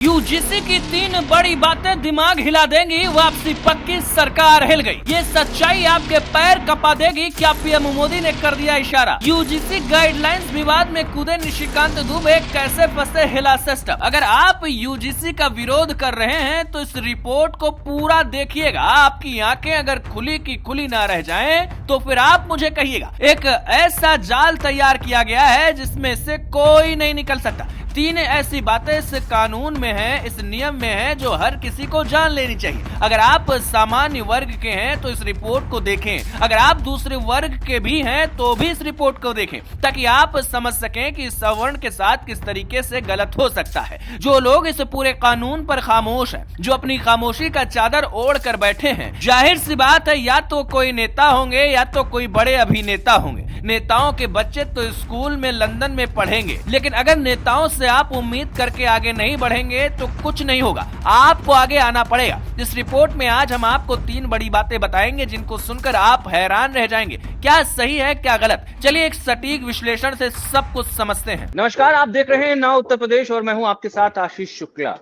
UGC की 3 बड़ी बातें दिमाग हिला देंगी, वापसी पक्की, सरकार हिल गई। ये सच्चाई आपके पैर कपा देगी, क्या पीएम मोदी ने कर दिया इशारा। यूजीसी गाइडलाइंस विवाद में कूदे निशिकांत दुबे, कैसे फंसे हिला सिस्टम। अगर आप यूजीसी का विरोध कर रहे हैं तो इस रिपोर्ट को पूरा देखिएगा। आपकी आंखें अगर खुली की खुली ना रह जाएं तो फिर आप मुझे कहिएगा। एक ऐसा जाल तैयार किया गया है जिसमें से कोई नहीं निकल सकता। 3 ऐसी बातें इस कानून में हैं, इस नियम में हैं, जो हर किसी को जान लेनी चाहिए। अगर आप सामान्य वर्ग के हैं तो इस रिपोर्ट को देखें, अगर आप दूसरे वर्ग के भी हैं तो भी इस रिपोर्ट को देखें, ताकि आप समझ सकें कि सवर्ण के साथ किस तरीके से गलत हो सकता है। जो लोग इस पूरे कानून पर खामोश हैं, जो अपनी खामोशी का चादर ओढ़ कर बैठे हैं, जाहिर सी बात है या तो कोई नेता होंगे या तो कोई बड़े अभिनेता होंगे। नेताओं के बच्चे तो स्कूल में लंदन में पढ़ेंगे, लेकिन अगर नेताओं से आप उम्मीद करके आगे नहीं बढ़ेंगे तो कुछ नहीं होगा, आपको आगे आना पड़ेगा। इस रिपोर्ट में आज हम आपको 3 बड़ी बातें बताएंगे जिनको सुनकर आप हैरान रह जाएंगे, क्या सही है क्या गलत। चलिए एक सटीक विश्लेषण से सब कुछ समझते हैं। नमस्कार, आप देख रहे हैं नाउ उत्तर प्रदेश और मैं हूं आपके साथ आशीष शुक्ला।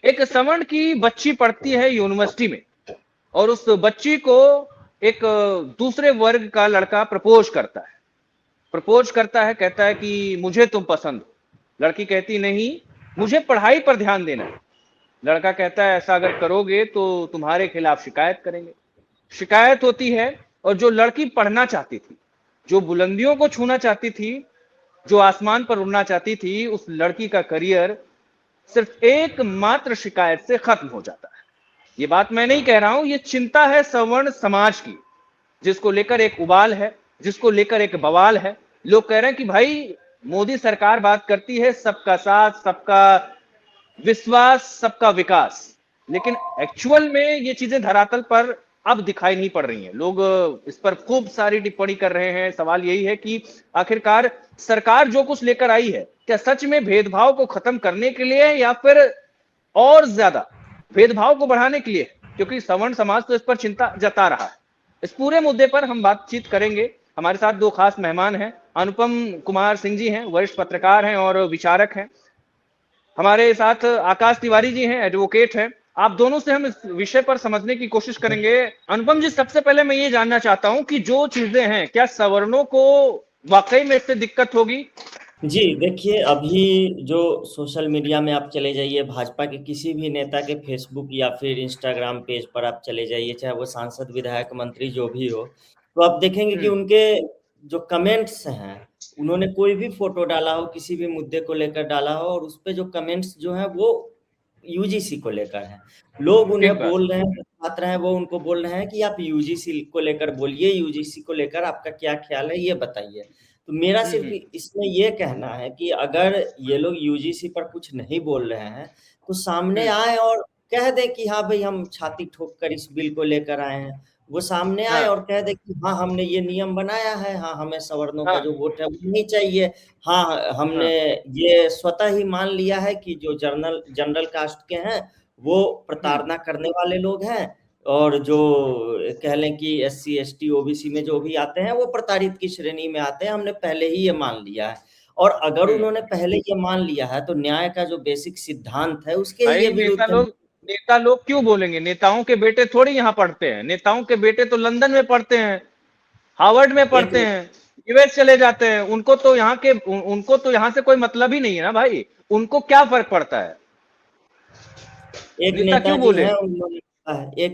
एक सवर्ण की बच्ची पढ़ती है यूनिवर्सिटी में और उस बच्ची को एक दूसरे वर्ग का लड़का प्रपोज करता है, कहता है कि मुझे तुम पसंद हो। लड़की कहती नहीं, मुझे पढ़ाई पर ध्यान देना है। लड़का कहता है ऐसा अगर करोगे तो तुम्हारे खिलाफ शिकायत करेंगे। शिकायत होती है और जो लड़की पढ़ना चाहती थी, जो बुलंदियों को छूना चाहती थी, जो आसमान पर उड़ना चाहती थी, उस लड़की का करियर सिर्फ एकमात्र शिकायत से खत्म हो जाता है। ये बात मैं नहीं कह रहा हूं, ये चिंता है सवर्ण समाज की, जिसको लेकर एक उबाल है, जिसको लेकर एक बवाल है। लोग कह रहे हैं कि भाई मोदी सरकार बात करती है सबका साथ, सबका विश्वास, सबका विकास, लेकिन एक्चुअल में ये चीजें धरातल पर अब दिखाई नहीं पड़ रही हैं। लोग इस पर खूब सारी टिप्पणी कर रहे हैं। सवाल यही है कि आखिरकार सरकार जो कुछ लेकर आई है, क्या सच में भेदभाव को खत्म करने के लिए या फिर और ज्यादा भेदभाव को बढ़ाने के लिए, क्योंकि सवर्ण समाज तो इस पर चिंता जता रहा है। इस पूरे मुद्दे पर हम बातचीत करेंगे। हमारे साथ 2 खास मेहमान हैं। अनुपम कुमार सिंह जी हैं, वरिष्ठ पत्रकार हैं और विचारक हैं। हमारे साथ आकाश तिवारी जी हैं, एडवोकेट हैं। आप दोनों से हम इस विषय पर समझने की कोशिश करेंगे। अनुपम जी, सबसे पहले मैं ये जानना चाहता हूं कि जो चीजें हैं, क्या सवर्णों को वाकई में इससे दिक्कत होगी? जी देखिए, अभी जो सोशल मीडिया में आप चले जाइए, भाजपा के किसी भी नेता के फेसबुक या फिर इंस्टाग्राम पेज पर आप चले जाइए, चाहे वो सांसद, विधायक, मंत्री जो भी हो, तो आप देखेंगे कि उनके जो कमेंट्स हैं, उन्होंने कोई भी फोटो डाला हो, किसी भी मुद्दे को लेकर डाला हो, और उस पे जो कमेंट्स जो है वो यूजीसी को लेकर है। लोग उन्हें बोल रहे हैं, छात्र हैं वो उनको बोल रहे हैं कि आप यूजीसी को लेकर बोलिए, यूजीसी को लेकर आपका क्या ख्याल है, ये बताइए। तो मेरा सिर्फ इसमें ये कहना है कि अगर ये लोग यूजीसी पर कुछ नहीं बोल रहे हैं तो सामने आए और कह दे कि हाँ भाई, हम छाती ठोक कर इस बिल को लेकर आए हैं। वो सामने आए और कह दे कि हाँ, हमने ये नियम बनाया है, हाँ, हमें सवर्णों का जो वोट है वो नहीं चाहिए, हाँ, हमने ये स्वतः ही मान लिया है कि जो जनरल कास्ट के हैं वो प्रताड़ना करने वाले लोग हैं, और जो कह लें कि SC ST OBC में जो भी आते हैं वो प्रताड़ित की श्रेणी में आते हैं, हमने पहले ही ये मान लिया है। और अगर उन्होंने पहले ये मान लिया है तो न्याय का जो बेसिक सिद्धांत है उसके ये विरुद्ध नेता लोग क्यों बोलेंगे? नेताओं के बेटे थोड़ी यहाँ पढ़ते हैं। नेताओं के बेटे तो लंदन में पढ़ते हैं, हार्वर्ड में पढ़ते हैं, यूएस चले जाते हैं। उनको तो यहाँ से कोई मतलब ही नहीं है ना भाई। उनको क्या फर्क पड़ता है? एक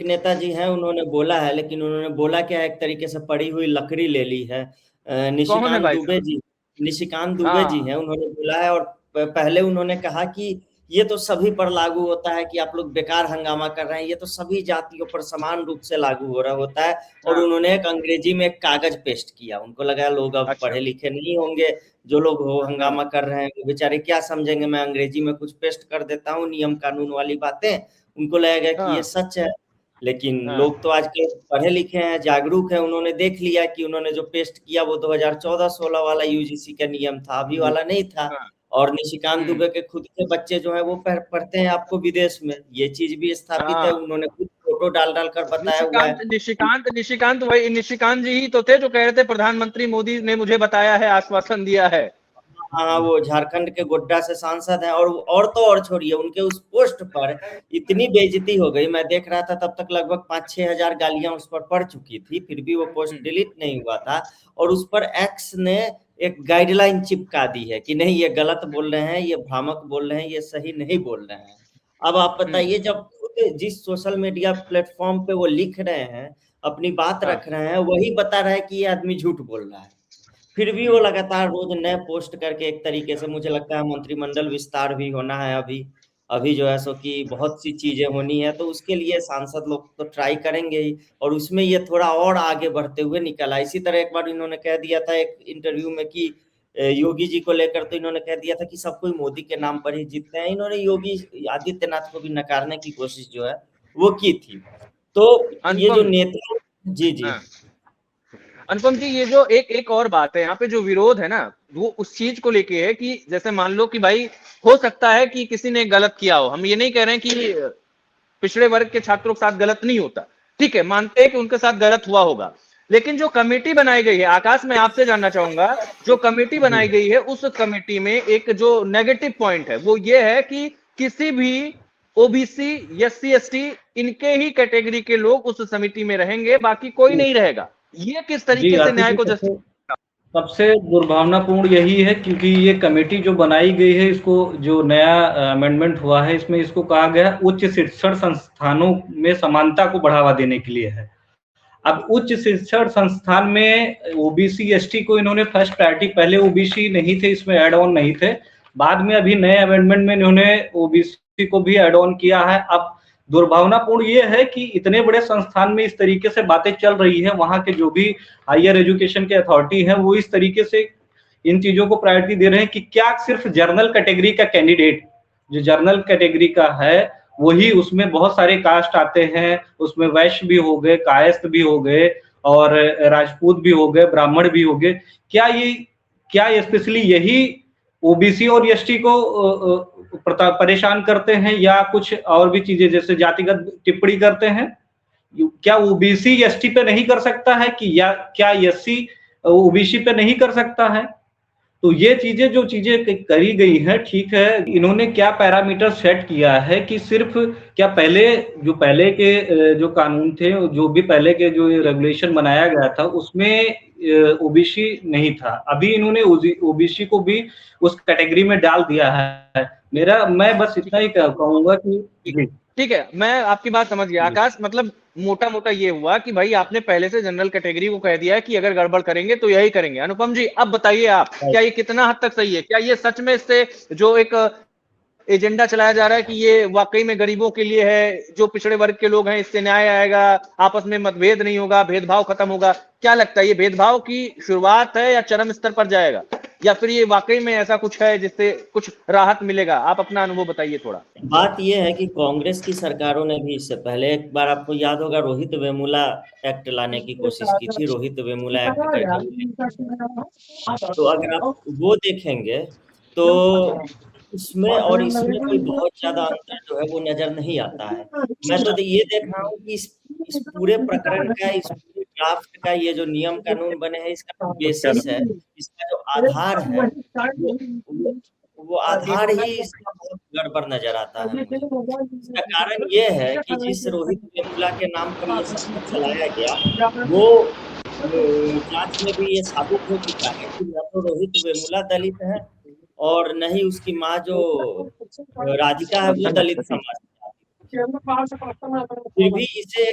नेताजी हैं, उन्होंने बोला है, लेकिन उन्होंने बोला क्या है, एक तरीके से पड़ी हुई लकड़ी ले ली है। निशिकांत दुबे जी हैं, उन्होंने बोला है। और पहले उन्होंने कहा कि ये तो सभी पर लागू होता है कि आप लोग बेकार हंगामा कर रहे हैं, ये तो सभी जातियों पर समान रूप से लागू हो रहा होता है। और उन्होंने एक अंग्रेजी में एक कागज पेस्ट किया। उनको लगा लोग अब पढ़े लिखे नहीं होंगे, जो लोग हो हंगामा कर रहे हैं वो बेचारे क्या समझेंगे, मैं अंग्रेजी में कुछ पेस्ट कर देता हूँ, नियम कानून वाली बातें। उनको लगेगा कि ये सच है, लेकिन लोग तो आजकल पढ़े लिखे हैं, जागरूक हैं। उन्होंने देख लिया कि उन्होंने जो पेस्ट किया वो 2014-16 वाला यूजीसी का नियम था, अभी वाला नहीं था। और निशिकांत दुबे के खुद के बच्चे जो है वो पढ़ते हैं आपको विदेश में, ये चीज भी स्थापित है। उन्होंने खुद फोटो डाल कर बताया हुआ है। निशिकांत जी ही तो थे जो कह रहे थे प्रधानमंत्री मोदी ने मुझे बताया है, आश्वासन दिया है। हाँ, वो झारखंड के गोड्डा से सांसद हैं, और तो और छोड़िए, उनके उस पोस्ट पर इतनी बेइज्जती हो गई। मैं देख रहा था तब तक लगभग 5-6 हजार गालियां उस पर पड़ चुकी थी, फिर भी वो पोस्ट डिलीट नहीं हुआ था। और उस पर एक्स ने एक गाइडलाइन चिपका दी है कि नहीं, ये गलत बोल रहे हैं, ये भ्रामक बोल रहे हैं, ये सही नहीं बोल रहे हैं। अब आप बताइए, जब खुद जिस सोशल मीडिया प्लेटफॉर्म पे वो लिख रहे हैं, अपनी बात रख रहे हैं, वही बता रहा है कि ये आदमी झूठ बोल रहा है, फिर भी वो लगातार रोज नए पोस्ट करके एक तरीके से, मुझे लगता है मंत्रिमंडल विस्तार भी होना है अभी जो है सो कि बहुत सी चीजें होनी है, तो उसके लिए सांसद लोग तो ट्राई करेंगे ही, और उसमें ये थोड़ा और आगे बढ़ते हुए निकला। इसी तरह एक बार इन्होंने कह दिया था एक इंटरव्यू में कि योगी जी को लेकर, तो इन्होंने कह दिया था कि सब कोई मोदी के नाम पर ही जीतते हैं। इन्होंने योगी आदित्यनाथ को भी नकारने की कोशिश जो है वो की थी। तो ये जो नेता, जी जी अनुपम जी, ये जो एक और बात है यहाँ पे, जो विरोध है ना, वो उस चीज को लेके है कि जैसे मान लो कि भाई हो सकता है कि किसी ने गलत किया हो, हम ये नहीं कह रहे हैं कि पिछड़े वर्ग के छात्रों के साथ गलत नहीं होता, ठीक है, मानते हैं कि उनके साथ गलत हुआ होगा, लेकिन जो कमेटी बनाई गई है, आकाश मैं आपसे जानना चाहूंगा, जो कमेटी बनाई गई है उस कमेटी में एक जो नेगेटिव पॉइंट है वो ये है कि किसी भी ओबीसी, एससी, एसटी, इनके ही कैटेगरी के लोग उस समिति में रहेंगे, बाकी कोई नहीं रहेगा। ये किस तरीके से न्याय को सबसे दुर्भावनापूर्ण यही है, क्योंकि ये कमेटी जो बनाई गई है, इसको जो नया अमेंडमेंट हुआ है, इसमें इसको कहा गया है उच्च शिक्षण संस्थानों में समानता को बढ़ावा देने के लिए है। अब उच्च शिक्षण संस्थान में ओबीसी, एसटी को इन्होंने फर्स्ट प्रायोरिटी, पहले ओबीसी नहीं थे, इसमें एड ऑन नहीं थे, बाद में अभी नए अमेंडमेंट में इन्होंने ओबीसी को भी एड ऑन किया है। अब दुर्भावनापूर्ण ये है कि इतने बड़े संस्थान में इस तरीके से बातें चल रही है, वहां के जो भी हायर एजुकेशन के अथॉरिटी है वो इस तरीके से इन चीजों को प्रायोरिटी दे रहे हैं कि क्या सिर्फ जर्नल कैटेगरी का कैंडिडेट, जो जर्नल कैटेगरी का है वही, उसमें बहुत सारे कास्ट आते हैं, उसमें वैश्य भी हो गए, कायस्थ भी हो गए, और राजपूत भी हो गए, ब्राह्मण भी हो गए, क्या स्पेशली यही ओबीसी और एसटी को परेशान करते हैं, या कुछ और भी चीजें जैसे जातिगत टिप्पणी करते हैं? क्या ओबीसी एसटी पे नहीं कर सकता है कि, या क्या एससी ओबीसी पे नहीं कर सकता है? तो ये चीजें जो चीजें करी गई हैं, ठीक है, इन्होंने क्या पैरामीटर सेट किया है कि सिर्फ क्या पहले के जो कानून थे, जो भी पहले के जो रेगुलेशन बनाया गया था उसमें ओबीसी नहीं था, अभी इन्होंने ओबीसी को भी उस कैटेगरी में डाल दिया है। मैं बस इतना ही कहूंगा कि ठीक है, मैं आपकी बात समझ गया आकाश। मतलब मोटा मोटा ये हुआ कि भाई आपने पहले से जनरल कैटेगरी को कह दिया है कि अगर गड़बड़ करेंगे तो यही करेंगे। अनुपम जी, अब बताइए आप, क्या ये कितना हद तक सही है? क्या ये सच में इससे जो एक एजेंडा चलाया जा रहा है कि ये वाकई में गरीबों के लिए है, जो पिछड़े वर्ग के लोग हैं, इससे न्याय आएगा, आपस में मतभेद नहीं होगा, भेदभाव खत्म होगा? क्या लगता है, ये भेदभाव की शुरुआत है या चरम स्तर पर जाएगा, या फिर ये वाकई में ऐसा कुछ है जिससे कुछ राहत मिलेगा? आप अपना अनुभव बताइए थोड़ा। बात ये है कि कांग्रेस की सरकारों ने भी इससे पहले एक बार, आपको याद होगा, रोहित वेमुला एक्ट लाने की कोशिश की थी, रोहित वेमुला एक्ट करके। तो अगर आप वो देखेंगे तो उसमें और इसमें कोई बहुत ज्यादा अंतर जो है वो नजर नहीं आता है। मैं तो ये देख रहा हूँ कि इस पूरे प्रकरण का, इस पूरे ड्राफ्ट का, ये जो नियम कानून बने हैं, इसका बेसिस है, इसका जो आधार है, वो आधार ही इसका बहुत गड़बड़ नजर आता है। इसका कारण ये है कि जिस रोहित वेमुला के नाम पर ये सब चलाया गया, वो जांच में भी ये साबित हो चुका है कि न तो रोहित वेमुला दलित है, और न ही उसकी माँ जो राधिका है वो दलित समाज। फिर भी इसे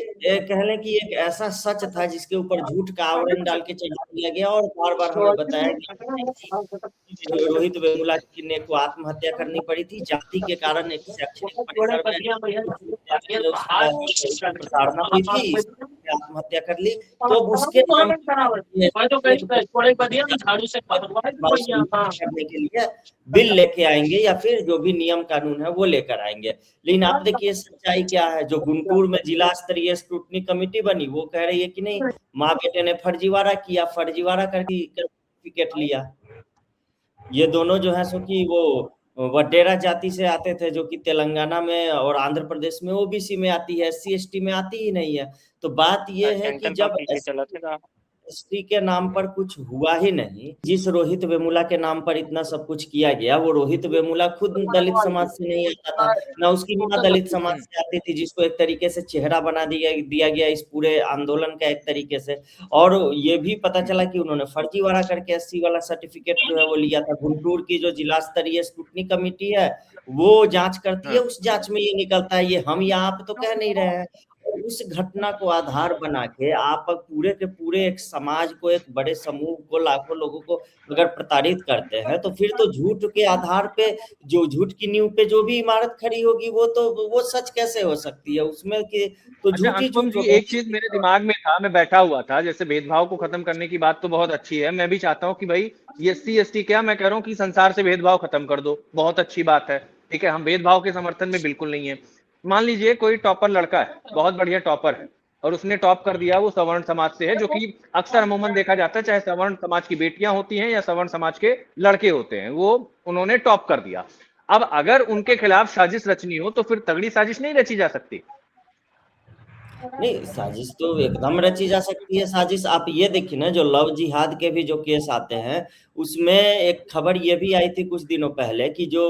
कह लें कि एक ऐसा सच था जिसके ऊपर झूठ का आवरण डाल के चढ़ा दिया गया, और बार बार हमें बताया गया कि रोहित वेमुला ने को आत्महत्या करनी पड़ी थी, जाति के कारण एक शैक्षणिक परिसर में प्रताड़ना हुई थी, आत्महत्या कर ली। तो उसके करने के लिए बिल लेके आएंगे, या फिर जो भी नियम कानून है वो लेकर आएंगे। लेकिन आप देखिए सच्चाई क्या है। जो गुंटूर में जिला स्तरीय स्क्रूटनी कमेटी बनी, वो कह रही है कि नहीं, माँ बेटे ने फर्जीवाड़ा किया, फर्जीवाड़ा करके सर्टिफिकेट लिया। ये दोनों जो है सो कि वो वडेरा जाति से आते थे, जो कि तेलंगाना में और आंध्र प्रदेश में ओबीसी में आती है, SC ST में आती ही नहीं है। तो बात ये है कि जब एसटी के नाम पर कुछ हुआ ही नहीं। जिस रोहित वेमुला के नाम पर इतना सब कुछ किया गया, वो रोहित वेमुला खुद दलित समाज से नहीं आता था, ना उसकी मां दलित समाज से आती थी, जिसको एक तरीके से चेहरा बना दिया गया इस पूरे आंदोलन का एक तरीके से। और ये भी पता चला कि उन्होंने फर्जीवाड़ा करके एससी वाला सर्टिफिकेट जो है वो लिया था। गुंटूर की जो जिला स्तरीय स्क्रूटनी कमेटी है वो जांच करती है, उस जांच में ये निकलता है, ये हम या आप तो कह नहीं रहे हैं। उस घटना को आधार बना के आप पूरे के पूरे एक समाज को, एक बड़े समूह को, लाखों लोगों को अगर प्रताड़ित करते हैं, तो फिर तो झूठ के आधार पे, जो झूठ की नींव पे जो भी इमारत खड़ी होगी वो सच कैसे हो सकती है उसमें कि तो अच्छा झूठी अनुपम झूठ जी, एक चीज मेरे दिमाग में था, मैं बैठा हुआ था, जैसे भेदभाव को खत्म करने की बात तो बहुत अच्छी है, मैं भी चाहता हूँ कि भाई एससी एसटी क्या, मैं कह रहा हूँ कि संसार से भेदभाव खत्म कर दो, बहुत अच्छी बात है, ठीक है, हम भेदभाव के समर्थन में बिल्कुल नहीं है। मान लीजिए कोई टॉपर लड़का है, बहुत बढ़िया टॉपर है, और उसने टॉप कर दिया, वो सवर्ण समाज से है, जो कि अक्सर अमूमन देखा जाता है, चाहे सवर्ण समाज की बेटियां होती हैं या सवर्ण समाज के लड़के होते हैं, वो उन्होंने टॉप कर दिया। अब अगर उनके खिलाफ साजिश रचनी हो तो फिर तगड़ी साजिश नहीं रची जा सकती? नहीं, साजिश तो एकदम रची जा सकती है। साजिश आप ये देखिए ना, जो लव जिहाद के भी जो केस आते हैं, उसमें एक खबर ये भी आई थी कुछ दिनों पहले कि जो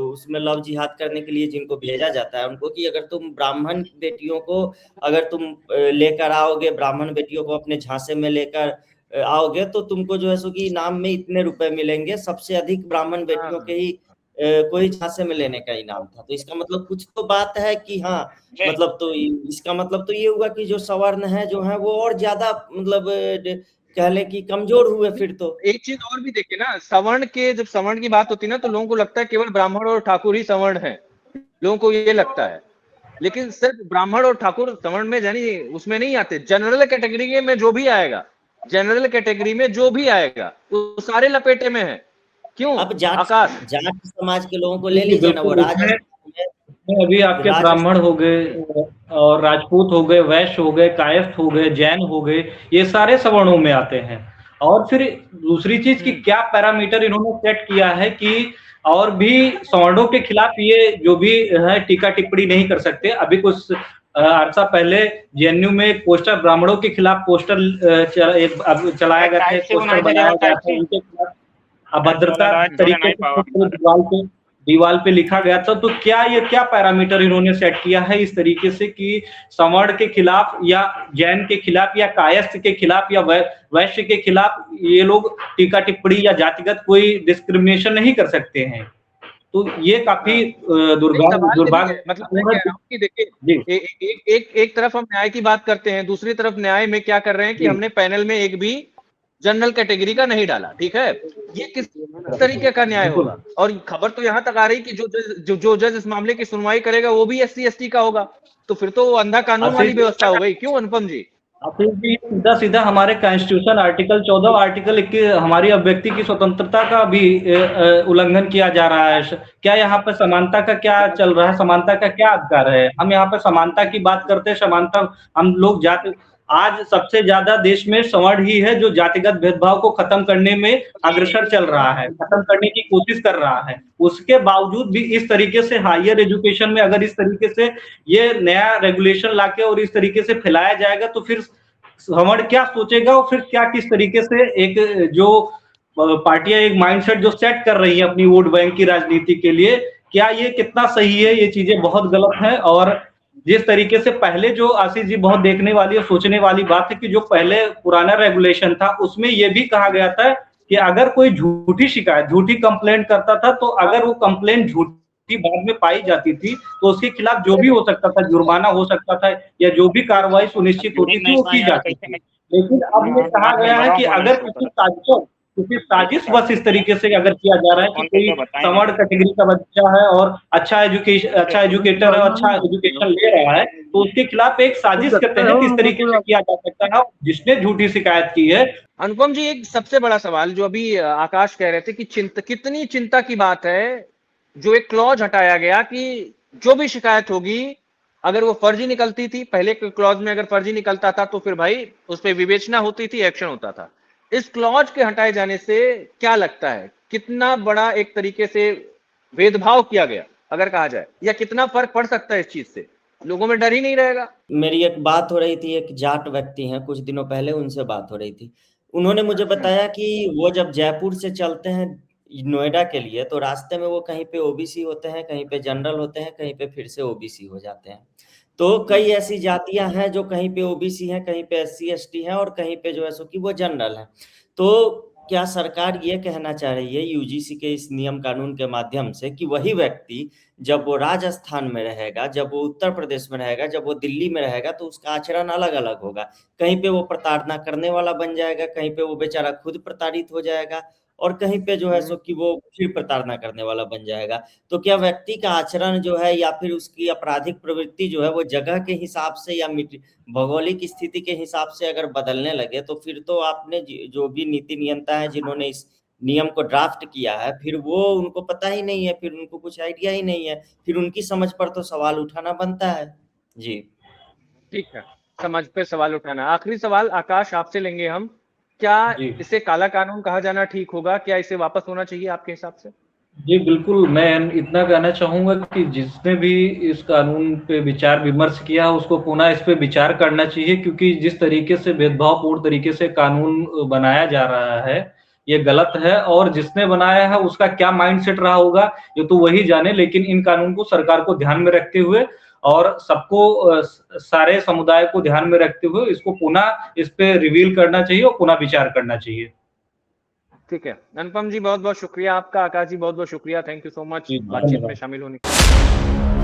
उसमें लव जिहाद करने के लिए जिनको भेजा जाता है उनको, कि अगर तुम ब्राह्मण बेटियों को अगर तुम लेकर आओगे, ब्राह्मण बेटियों को अपने झांसे में लेकर आओगे, तो तुमको जो है सो कि इनाम में इतने रुपए मिलेंगे। सबसे अधिक ब्राह्मण बेटियों के ही कोई झांसे में लेने का इनाम था। तो इसका मतलब कुछ तो बात है कि हाँ, मतलब तो इसका मतलब तो ये हुआ कि जो सवर्ण है जो है वो और ज्यादा मतलब कह ले कि कमजोर हुए फिर तो। एक चीज और भी देखिए ना, सवर्ण के जब सवर्ण की बात होती है ना, तो लोगों को लगता है केवल ब्राह्मण और ठाकुर ही सवर्ण है, लोगों को ये लगता है, लेकिन सिर्फ ब्राह्मण और ठाकुर सवर्ण में यानी उसमें नहीं आते, जनरल कैटेगरी में जो भी आएगा, जनरल कैटेगरी में जो भी आएगा वो सारे लपेटे में है। क्यों अब जाट आकाश? समाज के लोगों को ले लीजिए ना, वो उसमें अभी आपके ब्राह्मण हो गए और राजपूत हो गए, वैश्य हो गए, कायस्थ हो गए, जैन हो गए, ये सारे सवर्णों में आते हैं। और फिर दूसरी चीज की क्या पैरामीटर इन्होंने सेट किया है कि और भी सवर्णों के खिलाफ ये जो भी है टीका टिप्पणी नहीं कर सकते। अभी कुछ अर्सा पहले जेएनयू में एक पोस्टर ब्राह्मणों के खिलाफ पोस्टर चलाया गया था, पोस्टर बनाया गया था, उनके खिलाफ अभद्रता तरीके से दीवार पे लिखा गया था। तो क्या ये क्या पैरामीटर इन्होंने सेट किया है इस तरीके से कि सवर्ण के खिलाफ या जैन के खिलाफ या कायस्थ के खिलाफ या वैश्य के खिलाफ ये लोग टीका टिप्पणी या जातिगत कोई डिस्क्रिमिनेशन नहीं कर सकते हैं? तो ये काफी दुर्भाग्य, मतलब मैं कह रहा हूं कि देखिए एक तरफ हम न्याय की बात करते हैं, दूसरी तरफ न्याय में क्या कर रहे हैं कि हमने पैनल में एक भी जनरल कैटेगरी का नहीं डाला, ठीक है, ये किस तरीके का न्याय होगा? और खबर तो यहां तक आ रही कि जो जज इस मामले की सुनवाई करेगा वो भी एससी एसटी का होगा, तो फिर तो अंधा कानून वाली व्यवस्था हो गई। क्यों अनुपम जी? सीधा सीधा हमारे कॉन्स्टिट्यूशन आर्टिकल 14 आर्टिकल 21 हमारी अभिव्यक्ति की स्वतंत्रता का भी उल्लंघन किया जा रहा है। क्या यहाँ पे समानता का क्या चल रहा है? समानता का क्या अधिकार है? हम यहाँ पे समानता की बात करते हैं, समानता हम लोग जाति, आज सबसे ज्यादा देश में सवर्ण ही है जो जातिगत भेदभाव को खत्म करने में अग्रसर चल रहा है, खत्म करने की कोशिश कर रहा है। उसके बावजूद भी इस तरीके से हायर एजुकेशन में अगर इस तरीके से ये नया रेगुलेशन लाके और इस तरीके से फैलाया जाएगा तो फिर सवर्ण क्या सोचेगा और फिर क्या किस तरीके से एक जो पार्टियां एक माइंडसेट जो सेट कर रही है अपनी वोट बैंक की राजनीति के लिए, क्या ये कितना सही है? ये चीजें बहुत गलत है। और जिस तरीके से पहले जो आशीष जी बहुत देखने वाली और सोचने वाली बात है कि जो पहले पुराना रेगुलेशन था उसमें यह भी कहा गया था कि अगर कोई झूठी शिकायत, झूठी कंप्लेंट करता था तो अगर वो कंप्लेंट झूठी बाद में पाई जाती थी तो उसके खिलाफ जो भी हो सकता था, जुर्माना हो सकता था या जो भी कार्रवाई सुनिश्चित होती थी वो की जाती थी। लेकिन अब ये कहा गया है कि अगर किसी साजिश बस इस तरीके से अगर किया जा रहा है कि कोई सवर्ण कैटेगरी का बच्चा है और अच्छा एजुकेटर है, अच्छा एजुकेशन ले रहा है, तो उसके खिलाफ एक साजिश के तहत इस तरीके से किया जा सकता है जिसने झूठी शिकायत की है। अनुपम जी, एक सबसे बड़ा सवाल जो अभी आकाश कह रहे थे कि कितनी चिंता की बात है जो एक क्लॉज हटाया गया कि जो भी शिकायत होगी अगर वो फर्जी निकलती थी, पहले के क्लॉज में अगर फर्जी निकलता था तो फिर भाई उस पर विवेचना होती थी, एक्शन होता था। इस क्लॉज के हटाए जाने से क्या लगता है कितना बड़ा एक तरीके से भेदभाव किया गया अगर कहा जाए, या कितना फर्क पड़ सकता है इस चीज से? लोगों में डर ही नहीं रहेगा। मेरी एक बात हो रही थी, एक जाट व्यक्ति हैं, कुछ दिनों पहले उनसे बात हो रही थी। उन्होंने मुझे बताया कि वो जब जयपुर से चलते हैं नोएडा के लिए, तो रास्ते में वो कहीं पे ओबीसी होते हैं, कहीं पे जनरल होते हैं, कहीं पे फिर से ओबीसी हो जाते हैं। तो कई ऐसी जातियां हैं जो कहीं पे ओबीसी हैं, कहीं पे एससी एसटी हैं, और कहीं पे जो है सो कि वो जनरल हैं। तो क्या सरकार ये कहना चाह रही है यूजीसी के इस नियम कानून के माध्यम से कि वही व्यक्ति जब वो राजस्थान में रहेगा, जब वो उत्तर प्रदेश में रहेगा, जब वो दिल्ली में रहेगा, तो उसका आचरण अलग-अलग होगा। कहीं पे वो प्रताड़ना करने वाला बन जाएगा, कहीं पे वो बेचारा खुद प्रताड़ित हो जाएगा, और कहीं पे जो है सो कि वो फिर प्रताड़ना करने वाला बन जाएगा। तो क्या व्यक्ति का आचरण जो है या फिर उसकी आपराधिक प्रवृत्ति जो है वो जगह के हिसाब से या भौगोलिक स्थिति के हिसाब से अगर बदलने लगे, तो फिर तो आपने जो भी नीति नियंता है जिन्होंने इस नियम को ड्राफ्ट किया है, फिर वो उनको पता ही नहीं है, फिर उनको कुछ आइडिया ही नहीं है, फिर उनकी समझ पर तो सवाल उठाना बनता है। जी ठीक है, समझ पे सवाल उठाना। आखिरी सवाल आकाश आपसे लेंगे हम, क्या जी। इसे काला कानून कहा जाना ठीक होगा? क्या इसे वापस होना चाहिए आपके हिसाब से? जी बिल्कुल, मैं इतना कहना चाहूँगा कि जिसने भी इस कानून पे विचार विमर्श किया उसको पुनः इस पे विचार करना चाहिए, क्योंकि जिस तरीके से भेदभावपूर्ण तरीके से कानून बनाया जा रहा है ये गलत है, और जिसने बनाया है उसका क्या माइंडसेट रहा होगा ये तो वही जाने। लेकिन इन कानून को सरकार को ध्यान में रखते हुए और सबको सारे समुदाय को ध्यान में रखते हुए इसको पुनः इस पे रिवील करना चाहिए और पुनः विचार करना चाहिए। ठीक है, अनुपम जी बहुत बहुत शुक्रिया आपका, आकाश जी बहुत बहुत शुक्रिया, थैंक यू सो मच जी, बातचीत में धन्यवाद। शामिल होने के लिए।